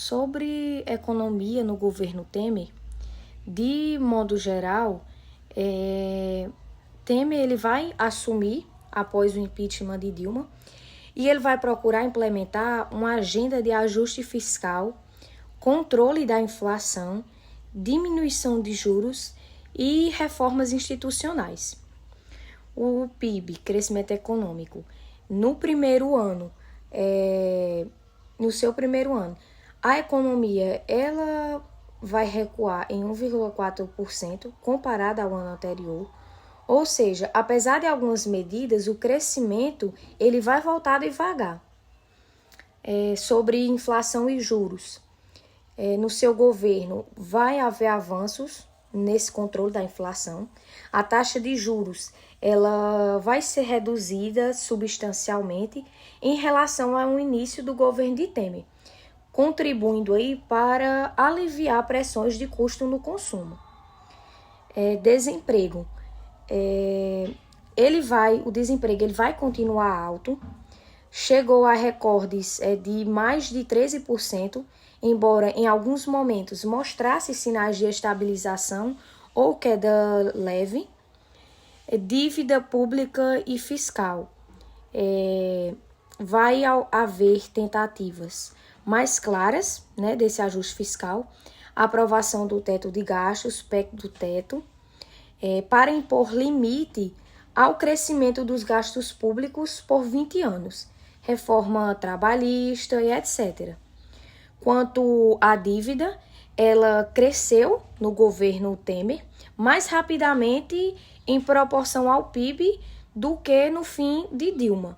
Sobre economia no governo Temer, de modo geral, Temer ele vai assumir após o impeachment de Dilma e ele vai procurar implementar uma agenda de ajuste fiscal, controle da inflação, diminuição de juros e reformas institucionais. O PIB, crescimento econômico, no seu primeiro ano, a economia ela vai recuar em 1,4% comparada ao ano anterior. Ou seja, apesar de algumas medidas, o crescimento ele vai voltar devagar. Sobre inflação e juros, no seu governo vai haver avanços nesse controle da inflação. A taxa de juros ela vai ser reduzida substancialmente em relação ao início do governo de Temer, contribuindo aí para aliviar pressões de custo no consumo. Desemprego. O desemprego ele vai continuar alto, chegou a recordes de mais de 13%, embora em alguns momentos mostrasse sinais de estabilização ou queda leve. Dívida pública e fiscal. Vai haver tentativas mais claras, desse ajuste fiscal, aprovação do teto de gastos, PEC do teto, para impor limite ao crescimento dos gastos públicos por 20 anos, reforma trabalhista e etc. Quanto à dívida, ela cresceu no governo Temer mais rapidamente em proporção ao PIB do que no fim de Dilma.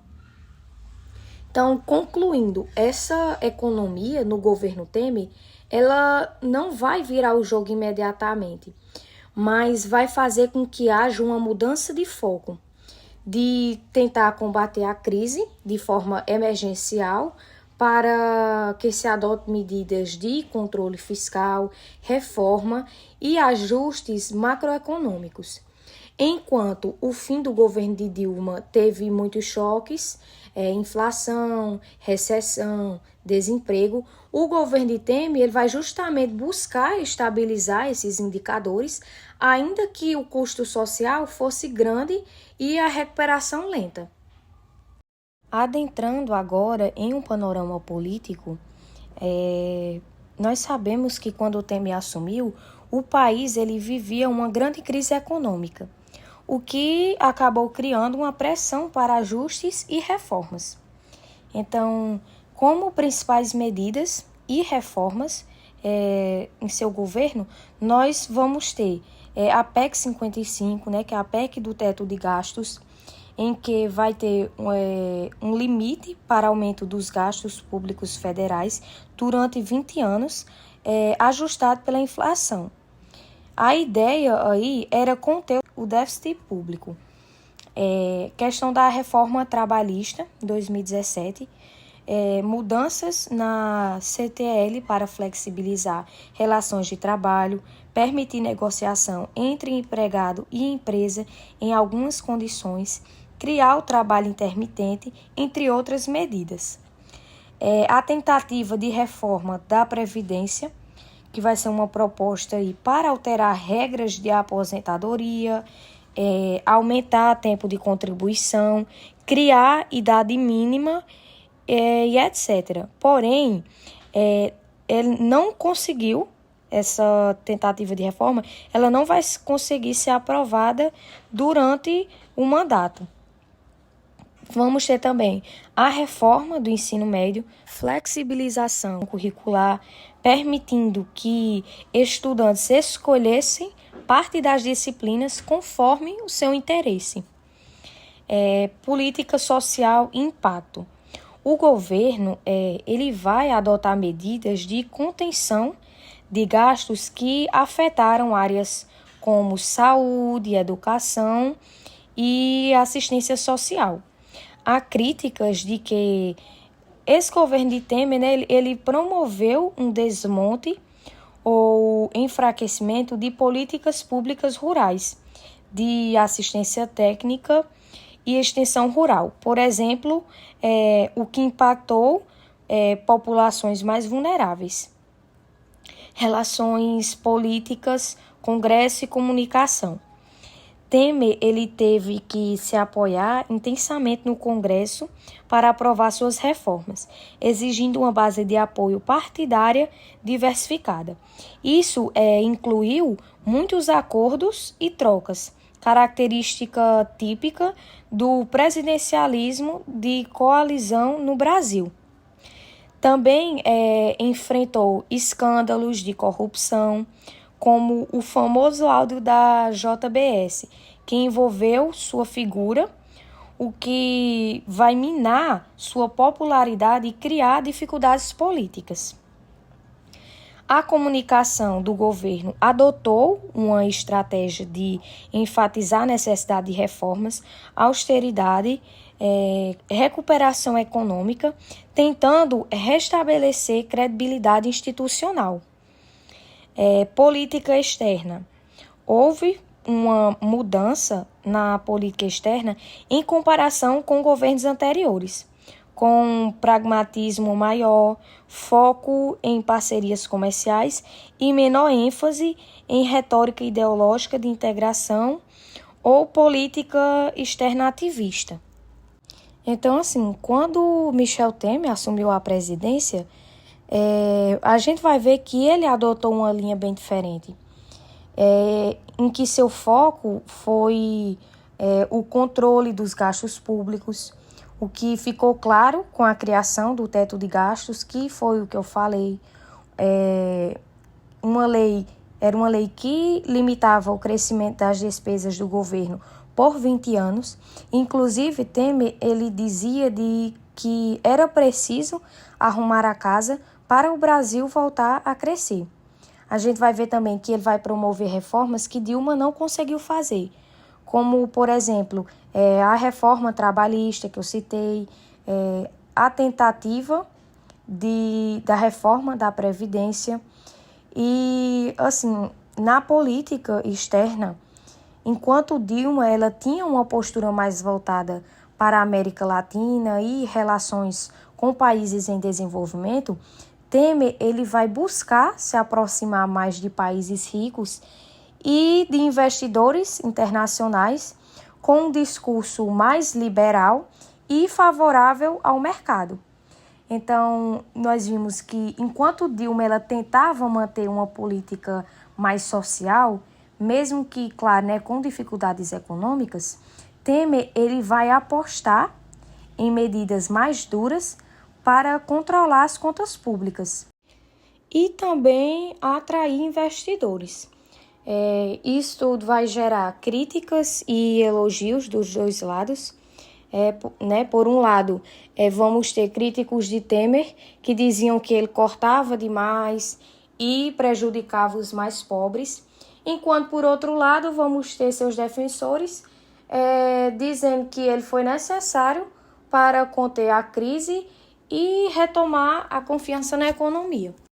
Então, concluindo, essa economia no governo Temer, ela não vai virar o jogo imediatamente, mas vai fazer com que haja uma mudança de foco, de tentar combater a crise de forma emergencial para que se adote medidas de controle fiscal, reforma e ajustes macroeconômicos. Enquanto o fim do governo de Dilma teve muitos choques, inflação, recessão, desemprego, o governo de Temer ele vai justamente buscar estabilizar esses indicadores, ainda que o custo social fosse grande e a recuperação lenta. Adentrando agora em um panorama político, nós sabemos que quando o Temer assumiu, o país ele vivia uma grande crise econômica, o que acabou criando uma pressão para ajustes e reformas. Então, como principais medidas e reformas em seu governo, nós vamos ter a PEC 55, que é a PEC do teto de gastos, em que vai ter um limite para aumento dos gastos públicos federais durante 20 anos, ajustado pela inflação. A ideia aí era conter o déficit público. Questão da reforma trabalhista, 2017, mudanças na CTL para flexibilizar relações de trabalho, permitir negociação entre empregado e empresa em algumas condições, criar o trabalho intermitente, entre outras medidas. A tentativa de reforma da Previdência, que vai ser uma proposta aí para alterar regras de aposentadoria, aumentar o tempo de contribuição, criar idade mínima e etc. Porém, ele não conseguiu, essa tentativa de reforma, ela não vai conseguir ser aprovada durante o mandato. Vamos ter também a reforma do ensino médio, flexibilização curricular, permitindo que estudantes escolhessem parte das disciplinas conforme o seu interesse. Política social e impacto. O governo ele vai adotar medidas de contenção de gastos que afetaram áreas como saúde, educação e assistência social. Há críticas de que esse governo de Temer, ele promoveu um desmonte ou enfraquecimento de políticas públicas rurais, de assistência técnica e extensão rural. Por exemplo, o que impactou populações mais vulneráveis. relações políticas, Congresso e comunicação. Temer ele teve que se apoiar intensamente no Congresso para aprovar suas reformas, exigindo uma base de apoio partidária diversificada. Isso incluiu muitos acordos e trocas, característica típica do presidencialismo de coalizão no Brasil. Também enfrentou escândalos de corrupção, como o famoso áudio da JBS, que envolveu sua figura, o que vai minar sua popularidade e criar dificuldades políticas. A comunicação do governo adotou uma estratégia de enfatizar a necessidade de reformas, austeridade, recuperação econômica, tentando restabelecer credibilidade institucional. Política externa. Houve uma mudança na política externa em comparação com governos anteriores, com pragmatismo maior, foco em parcerias comerciais e menor ênfase em retórica ideológica de integração ou política externa ativista. Então, assim, quando Michel Temer assumiu a presidência, a gente vai ver que ele adotou uma linha bem diferente, em que seu foco foi o controle dos gastos públicos, o que ficou claro com a criação do teto de gastos, que foi o que eu falei. Era uma lei que limitava o crescimento das despesas do governo por 20 anos. Inclusive, Temer ele dizia que era preciso arrumar a casa para o Brasil voltar a crescer. A gente vai ver também que ele vai promover reformas que Dilma não conseguiu fazer, como, por exemplo, a reforma trabalhista que eu citei, a tentativa da reforma da Previdência. E, assim, na política externa, enquanto Dilma ela tinha uma postura mais voltada para a América Latina e relações com países em desenvolvimento, Temer ele vai buscar se aproximar mais de países ricos e de investidores internacionais com um discurso mais liberal e favorável ao mercado. Então, nós vimos que enquanto Dilma ela tentava manter uma política mais social, mesmo que, claro, com dificuldades econômicas, Temer ele vai apostar em medidas mais duras para controlar as contas públicas e também atrair investidores. Isso tudo vai gerar críticas e elogios dos dois lados. Por um lado, vamos ter críticos de Temer que diziam que ele cortava demais e prejudicava os mais pobres, enquanto, por outro lado, vamos ter seus defensores dizendo que ele foi necessário para conter a crise e retomar a confiança na economia.